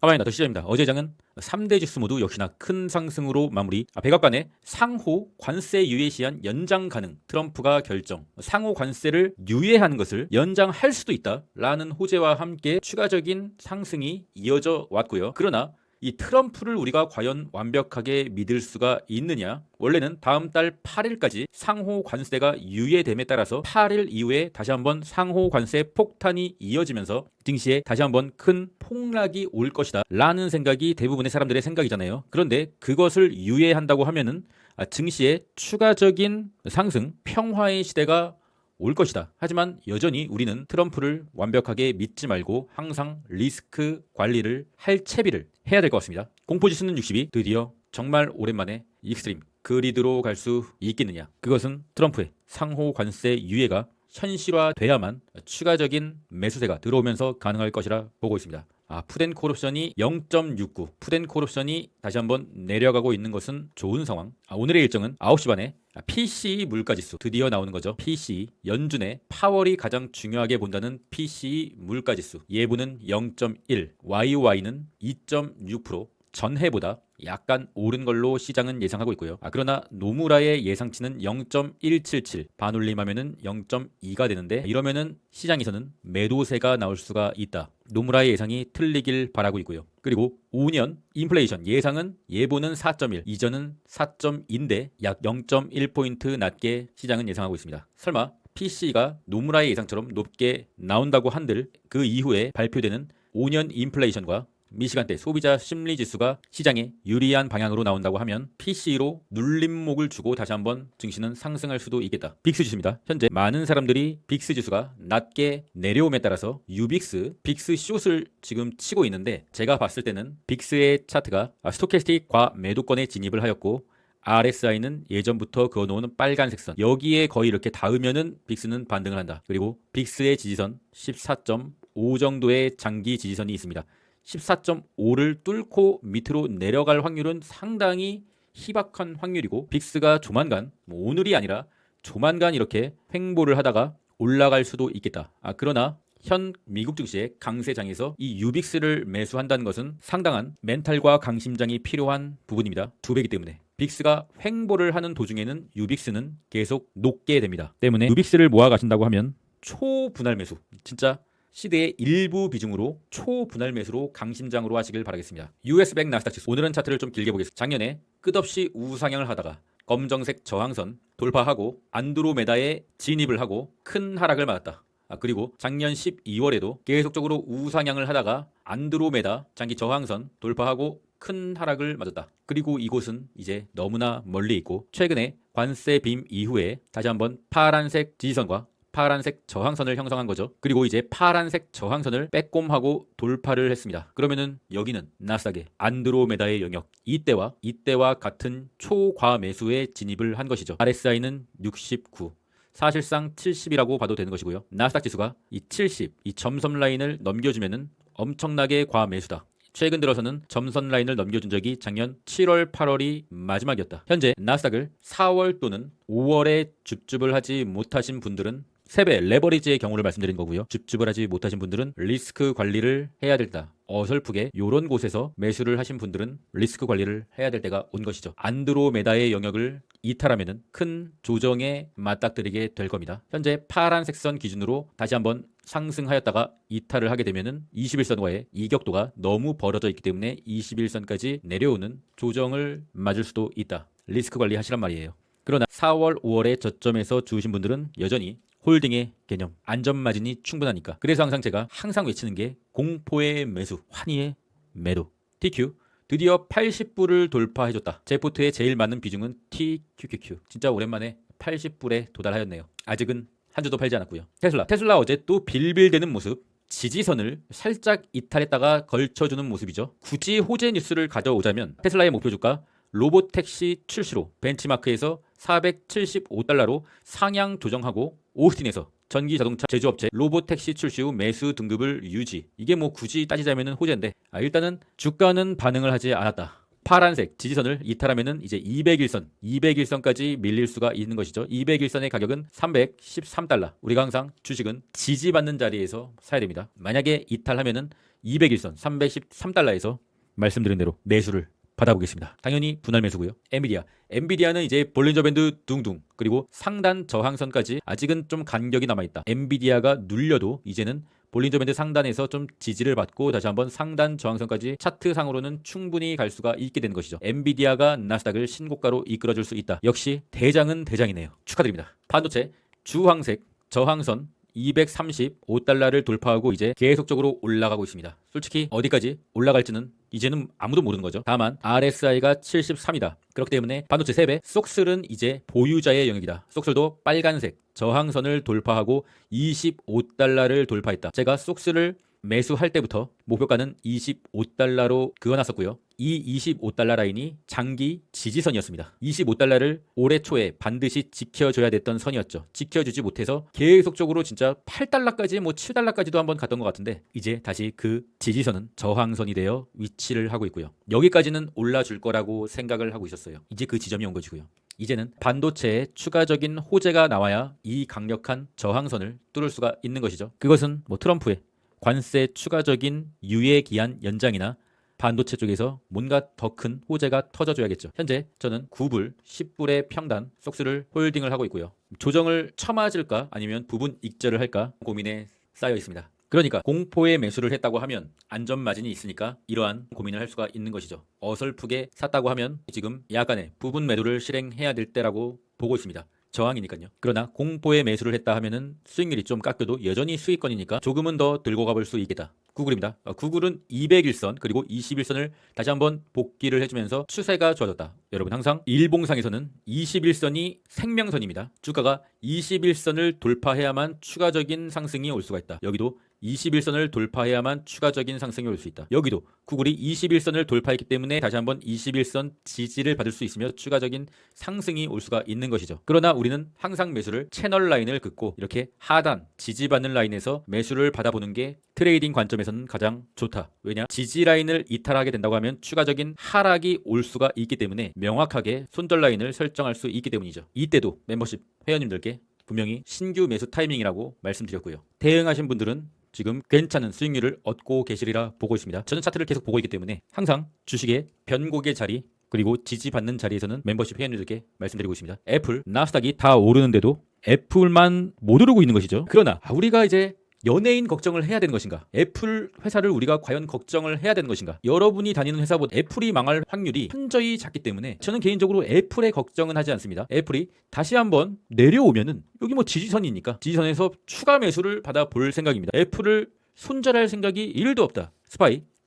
하바입니다. 더 시작입니다. 어제 장은 3대 주스 모두 역시나 큰 상승으로 마무리. 백악관의 상호 관세 유예 시한 연장 가능. 트럼프가 결정. 상호 관세를 유예하는 것을 연장할 수도 있다라는 호재와 함께 추가적인 상승이 이어져 왔고요. 그러나 이 트럼프를 우리가 과연 완벽하게 믿을 수가 있느냐? 원래는 다음 달 8일까지 상호 관세가 유예됨에 따라서 8일 이후에 다시 한번 상호 관세 폭탄이 이어지면서 증시에 다시 한번 큰 폭락이 올 것이다 라는 생각이 대부분의 사람들의 생각이잖아요. 그런데 그것을 유예한다고 하면은 증시에 추가적인 상승, 평화의 시대가 올 것이다. 하지만 여전히 우리는 트럼프를 완벽하게 믿지 말고 항상 리스크 관리를 할 채비를 해야 될 것 같습니다. 공포지수는 62, 드디어 정말 오랜만에 익스트림 그리드로 갈 수 있겠느냐. 그것은 트럼프의 상호 관세 유예가 현실화돼야만 추가적인 매수세가 들어오면서 가능할 것이라 보고 있습니다. 푸덴콜옵션이 0.69, 푸덴콜옵션이 다시 한번 내려가고 있는 것은 좋은 상황. 오늘의 일정은 9시 반에 PCE 물가지수 드디어 나오는 거죠. PCE 연준의 파월이 가장 중요하게 본다는 PCE 물가지수 예보는 0.1, YOY는 2.6%, 전해보다 약간 오른 걸로 시장은 예상하고 있고요. 그러나 노무라의 예상치는 0.177, 반올림하면은 0.2가 되는데 이러면은 시장에서는 매도세가 나올 수가 있다. 노무라의 예상이 틀리길 바라고 있고요. 그리고 5년 인플레이션 예상은 예보는 4.1, 이전은 4.2인데 약 0.1포인트 낮게 시장은 예상하고 있습니다. 설마 PC가 노무라의 예상처럼 높게 나온다고 한들 그 이후에 발표되는 5년 인플레이션과 미시간대 소비자 심리지수가 시장에 유리한 방향으로 나온다고 하면 PC로 눌림목을 주고 다시 한번 증시는 상승할 수도 있겠다. 빅스 지수입니다. 현재 많은 사람들이 빅스 지수가 낮게 내려옴에 따라서 유빅스, 빅스 숏을 지금 치고 있는데 제가 봤을 때는 빅스의 차트가 스토캐스틱 과매도권에 진입을 하였고 RSI는 예전부터 그어놓은 빨간색 선 여기에 거의 이렇게 닿으면은 빅스는 반등을 한다. 그리고 빅스의 지지선 14.5 정도의 장기 지지선이 있습니다. 14.5를 뚫고 밑으로 내려갈 확률은 상당히 희박한 확률이고 빅스가 조만간 오늘이 아니라 조만간 이렇게 횡보를 하다가 올라갈 수도 있겠다. 그러나 현 미국 증시의 강세장에서 이 유빅스를 매수한다는 것은 상당한 멘탈과 강심장이 필요한 부분입니다. 두 배이기 때문에 빅스가 횡보를 하는 도중에는 유빅스는 계속 녹게 됩니다. 때문에 유빅스를 모아 가신다고 하면 초분할 매수 진짜 시대의 일부 비중으로 초분할 매수로 강심장으로 하시길 바라겠습니다. US100 나스닥 지수 오늘은 차트를 좀 길게 보겠습니다. 작년에 끝없이 우상향을 하다가 검정색 저항선 돌파하고 안드로메다에 진입을 하고 큰 하락을 맞았다. 그리고 작년 12월에도 계속적으로 우상향을 하다가 안드로메다 장기 저항선 돌파하고 큰 하락을 맞았다. 그리고 이곳은 이제 너무나 멀리 있고 최근에 관세 빔 이후에 다시 한번 파란색 지지선과 파란색 저항선을 형성한 거죠. 그리고 이제 파란색 저항선을 빼꼼하고 돌파를 했습니다. 그러면은 여기는 나스닥의 안드로메다의 영역 이때와 같은 초과매수에 진입을 한 것이죠. RSI는 69, 사실상 70이라고 봐도 되는 것이고요. 나스닥 지수가 이 70, 이 점선 라인을 넘겨주면은 엄청나게 과매수다. 최근 들어서는 점선 라인을 넘겨준 적이 작년 7월, 8월이 마지막이었다. 현재 나스닥을 4월 또는 5월에 줍줍을 하지 못하신 분들은 3배 레버리지의 경우를 말씀드린 거고요. 줍줍을 하지 못하신 분들은 리스크 관리를 해야 된다. 어설프게 이런 곳에서 매수를 하신 분들은 리스크 관리를 해야 될 때가 온 것이죠. 안드로메다의 영역을 이탈하면은 큰 조정에 맞닥뜨리게 될 겁니다. 현재 파란색 선 기준으로 다시 한번 상승하였다가 이탈을 하게 되면은 21선과의 이격도가 너무 벌어져 있기 때문에 21선까지 내려오는 조정을 맞을 수도 있다. 리스크 관리 하시란 말이에요. 그러나 4월, 5월에 저점에서 주우신 분들은 여전히 홀딩의 개념, 안전마진이 충분하니까. 그래서 항상 제가 외치는 게 공포의 매수, 환희의 매도. TQ 드디어 80불을 돌파해줬다. 제 포트에 제일 맞는 비중은 TQQQ. 진짜 오랜만에 80불에 도달하였네요. 아직은 한 주도 팔지 않았고요. 테슬라 어제 또 빌빌대는 모습. 지지선을 살짝 이탈했다가 걸쳐주는 모습이죠. 굳이 호재 뉴스를 가져오자면 테슬라의 목표 주가 로보택시 출시로 벤치마크에서 475달러로 상향 조정하고 오스틴에서 전기 자동차 제조업체 로보택시 출시 후 매수 등급을 유지. 이게 굳이 따지자면 호재인데 일단은 주가는 반응을 하지 않았다. 파란색 지지선을 이탈하면은 이제 200일선까지 밀릴 수가 있는 것이죠. 200일선의 가격은 313달러. 우리가 항상 주식은 지지받는 자리에서 사야 됩니다. 만약에 이탈하면은 200일선 313달러에서 말씀드린 대로 매수를 받아보겠습니다. 당연히 분할 매수고요. 엔비디아는 이제 볼린저 밴드 둥둥 그리고 상단 저항선까지 아직은 좀 간격이 남아있다. 엔비디아가 눌려도 이제는 볼린저 밴드 상단에서 좀 지지를 받고 다시 한번 상단 저항선까지 차트상으로는 충분히 갈 수가 있게 된 것이죠. 엔비디아가 나스닥을 신고가로 이끌어줄 수 있다. 역시 대장은 대장이네요. 축하드립니다. 반도체 주황색 저항선 235달러를 돌파하고 이제 계속적으로 올라가고 있습니다. 솔직히 어디까지 올라갈지는 이제는 아무도 모르는 거죠. 다만 RSI가 73이다. 그렇기 때문에 반도체 3배 쏙슬은 이제 보유자의 영역이다. 쏙슬도 빨간색 저항선을 돌파하고 25달러를 돌파했다. 제가 쏙슬을 매수할 때부터 목표가는 25달러로 그어놨었고요. 이 25달러 라인이 장기 지지선이었습니다. 25달러를 올해 초에 반드시 지켜줘야 됐던 선이었죠. 지켜주지 못해서 계속적으로 진짜 8달러까지 7달러까지도 한번 갔던 것 같은데 이제 다시 그 지지선은 저항선이 되어 위치를 하고 있고요. 여기까지는 올라줄 거라고 생각을 하고 있었어요. 이제 그 지점이 온 것이고요. 이제는 반도체에 추가적인 호재가 나와야 이 강력한 저항선을 뚫을 수가 있는 것이죠. 그것은 트럼프의 관세 추가적인 유예 기한 연장이나 반도체 쪽에서 뭔가 더 큰 호재가 터져줘야겠죠. 현재 저는 9불, 10불의 평단 쏙스를 홀딩을 하고 있고요. 조정을 쳐맞을까 아니면 부분 익절을 할까 고민에 쌓여 있습니다. 그러니까 공포의 매수를 했다고 하면 안전 마진이 있으니까 이러한 고민을 할 수가 있는 것이죠. 어설프게 샀다고 하면 지금 약간의 부분 매도를 실행해야 될 때라고 보고 있습니다. 저항이니까요. 그러나 공포의 매수를 했다 하면은 수익률이 좀 깎여도 여전히 수익권이니까 조금은 더 들고 가볼 수 있겠다. 구글입니다. 구글은 200일선 그리고 21선을 다시 한번 복귀를 해주면서 추세가 좋아졌다. 여러분 항상 일봉상에서는 21선이 생명선입니다. 주가가 21선을 돌파해야만 추가적인 상승이 올 수가 있다. 여기도 21선을 돌파해야만 추가적인 상승이 올 수 있다. 여기도 구글이 21선을 돌파했기 때문에 다시 한번 21선 지지를 받을 수 있으며 추가적인 상승이 올 수가 있는 것이죠. 그러나 우리는 항상 매수를 채널 라인을 긋고 이렇게 하단 지지받는 라인에서 매수를 받아보는 게 트레이딩 관점에서는 가장 좋다. 왜냐? 지지 라인을 이탈하게 된다고 하면 추가적인 하락이 올 수가 있기 때문에 명확하게 손절 라인을 설정할 수 있기 때문이죠. 이때도 멤버십 회원님들께 분명히 신규 매수 타이밍이라고 말씀드렸고요. 대응하신 분들은 지금 괜찮은 수익률을 얻고 계시리라 보고 있습니다. 저는 차트를 계속 보고 있기 때문에 항상 주식의 변곡의 자리 그리고 지지받는 자리에서는 멤버십 회원님들께 말씀드리고 있습니다. 애플, 나스닥이 다 오르는데도 애플만 못 오르고 있는 것이죠. 그러나 우리가 이제 연예인 걱정을 해야 되는 것인가? 애플 회사를 우리가 과연 걱정을 해야 되는 것인가? 여러분이 다니는 회사보다 애플이 망할 확률이 현저히 작기 때문에 저는 개인적으로 애플의 걱정은 하지 않습니다. 애플이 다시 한번 내려오면은 여기 지지선이니까 지지선에서 추가 매수를 받아볼 생각입니다. 애플을 손절할 생각이 1도 없다.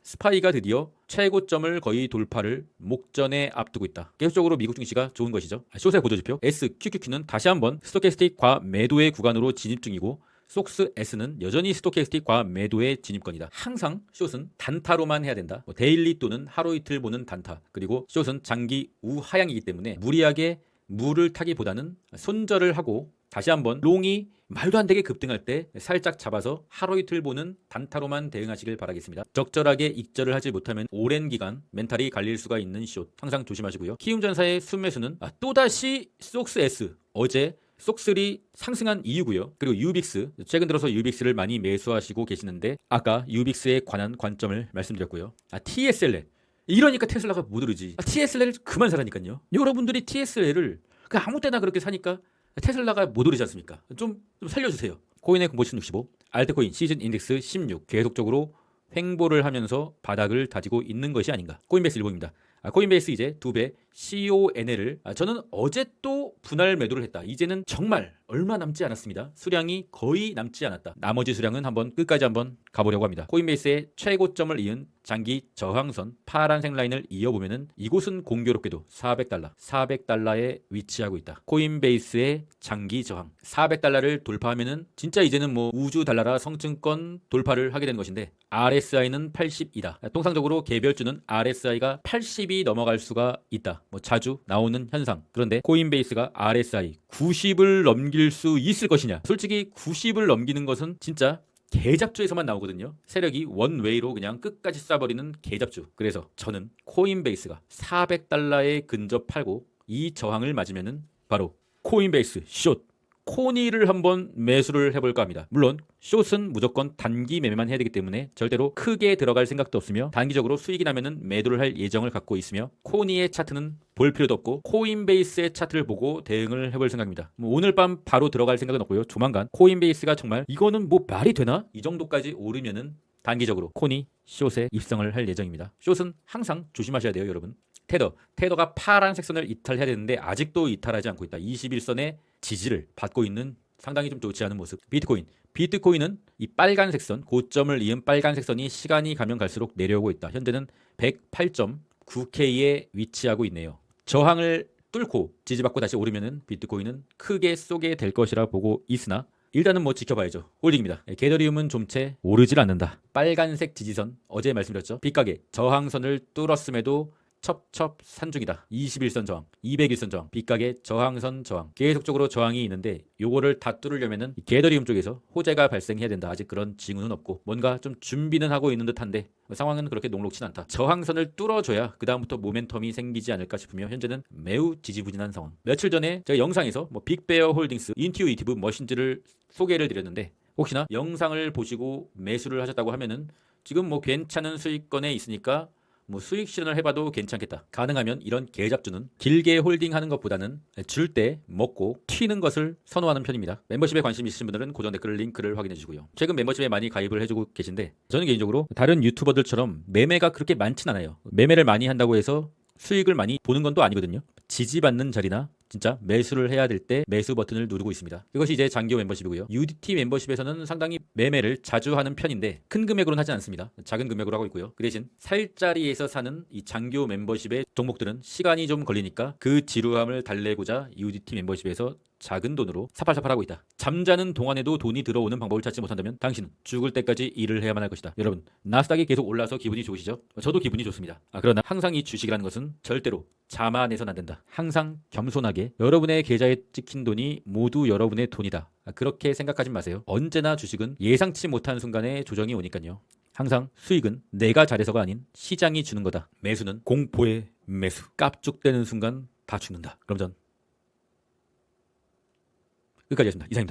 스파이가 드디어 최고점을 거의 돌파를 목전에 앞두고 있다. 계속적으로 미국 증시가 좋은 것이죠. 숏의 보조지표 SQQQ는 다시 한번 스토캐스틱 과매도의 구간으로 진입 중이고 쏙스 S는 여전히 스토캐스틱 과매도의 진입권이다. 항상 숏은 단타로만 해야 된다. 데일리 또는 하루 이틀 보는 단타. 그리고 숏은 장기 우하향이기 때문에 무리하게 물을 타기보다는 손절을 하고 다시 한번 롱이 말도 안 되게 급등할 때 살짝 잡아서 하루 이틀 보는 단타로만 대응하시길 바라겠습니다. 적절하게 익절을 하지 못하면 오랜 기간 멘탈이 갈릴 수가 있는 숏. 항상 조심하시고요. 키움전사의 순매수는 또다시 쏙스 S. 어제 쏙슬이 상승한 이유고요. 그리고 유빅스, 최근 들어서 유빅스를 많이 매수하시고 계시는데 아까 유빅스에 관한 관점을 말씀드렸고요. TSLL. 이러니까 테슬라가 못 오르지. TSL을 그만 사라니까요. 여러분들이 TSL을 아무 때나 그렇게 사니까 테슬라가 못 오르지 않습니까? 좀 살려주세요. 코인의 공보신 65, 알트코인 시즌 인덱스 16 계속적으로 횡보를 하면서 바닥을 다지고 있는 것이 아닌가. 코인베이스 일봉입니다. 코인베이스 이제 2배 CONL을 저는 어제 또 분할 매도를 했다. 이제는 정말 얼마 남지 않았습니다. 수량이 거의 남지 않았다. 나머지 수량은 끝까지 한번 가보려고 합니다. 코인베이스의 최고점을 이은 장기 저항선 파란색 라인을 이어보면은 이곳은 공교롭게도 400달러에 위치하고 있다. 코인베이스의 장기 저항 400달러를 돌파하면은 진짜 이제는 우주 달러라 성층권 돌파를 하게 되는 것인데 RSI는 80이다. 통상적으로 개별주는 RSI가 80이 넘어갈 수가 있다. 자주 나오는 현상. 그런데 코인베이스가 RSI 90을 넘길 수 있을 것이냐? 솔직히 90을 넘기는 것은 진짜 개잡주에서만 나오거든요. 세력이 원웨이로 그냥 끝까지 쏴버리는 개잡주. 그래서 저는 코인베이스가 400달러에 근접하고 이 저항을 맞으면은 바로 코인베이스 숏 코니를 한번 매수를 해볼까 합니다. 물론 숏은 무조건 단기 매매만 해야 되기 때문에 절대로 크게 들어갈 생각도 없으며 단기적으로 수익이 나면은 매도를 할 예정을 갖고 있으며 코니의 차트는 볼 필요도 없고 코인베이스의 차트를 보고 대응을 해볼 생각입니다. 오늘 밤 바로 들어갈 생각은 없고요. 조만간 코인베이스가 정말 이거는 뭐 말이 되나? 이 정도까지 오르면은 단기적으로 코니 숏에 입성을 할 예정입니다. 숏은 항상 조심하셔야 돼요, 여러분. 테더가 파란색 선을 이탈해야 되는데 아직도 이탈하지 않고 있다. 21선의 지지를 받고 있는 상당히 좀 좋지 않은 모습. 비트코인은 이 빨간색 선, 고점을 이은 빨간색 선이 시간이 가면 갈수록 내려오고 있다. 현재는 108.9K에 위치하고 있네요. 저항을 뚫고 지지받고 다시 오르면은 비트코인은 크게 쏘게 될 것이라 보고 있으나 일단은 뭐 지켜봐야죠. 홀딩입니다. 게더리움은 좀채 오르질 않는다. 빨간색 지지선 어제 말씀드렸죠. 빗가게 저항선을 뚫었음에도 첩첩산중이다. 21선 저항, 201선 저항, 빗가게 저항선 저항 계속적으로 저항이 있는데 요거를 다 뚫으려면은 게더리움 쪽에서 호재가 발생해야 된다. 아직 그런 징후는 없고 뭔가 좀 준비는 하고 있는 듯한데 상황은 그렇게 녹록진 않다. 저항선을 뚫어줘야 그 다음부터 모멘텀이 생기지 않을까 싶으며 현재는 매우 지지부진한 상황. 며칠 전에 제가 영상에서 빅베어 홀딩스 인튜이티브 머신즈를 소개를 드렸는데 혹시나 영상을 보시고 매수를 하셨다고 하면은 지금 뭐 괜찮은 수익권에 있으니까 뭐 수익 실현을 해봐도 괜찮겠다. 가능하면 이런 개잡주는 길게 홀딩하는 것보다는 줄 때 먹고 튀는 것을 선호하는 편입니다. 멤버십에 관심 있으신 분들은 고정 댓글 링크를 확인해 주시고요. 최근 멤버십에 많이 가입을 해주고 계신데 저는 개인적으로 다른 유튜버들처럼 매매가 그렇게 많진 않아요. 매매를 많이 한다고 해서 수익을 많이 보는 건 또 아니거든요. 지지받는 자리나 진짜 매수를 해야 될 때 매수 버튼을 누르고 있습니다. 이것이 이제 장교 멤버십이고요. UDT 멤버십에서는 상당히 매매를 자주 하는 편인데 큰 금액으로는 하지 않습니다. 작은 금액으로 하고 있고요. 그 대신 살 자리에서 사는 이 장교 멤버십의 종목들은 시간이 좀 걸리니까 그 지루함을 달래고자 UDT 멤버십에서 작은 돈으로 사팔사팔하고 있다. 잠자는 동안에도 돈이 들어오는 방법을 찾지 못한다면 당신은 죽을 때까지 일을 해야만 할 것이다. 여러분, 나스닥이 계속 올라서 기분이 좋으시죠? 저도 기분이 좋습니다. 그러나 항상 이 주식이라는 것은 절대로 자만해서는 안 된다. 항상 겸손하게 여러분의 계좌에 찍힌 돈이 모두 여러분의 돈이다. 그렇게 생각하지 마세요. 언제나 주식은 예상치 못한 순간에 조정이 오니까요. 항상 수익은 내가 잘해서가 아닌 시장이 주는 거다. 매수는 공포의 매수. 깝죽대는 순간 다 죽는다. 그럼 전 끝까지 했습니다. 이상입니다.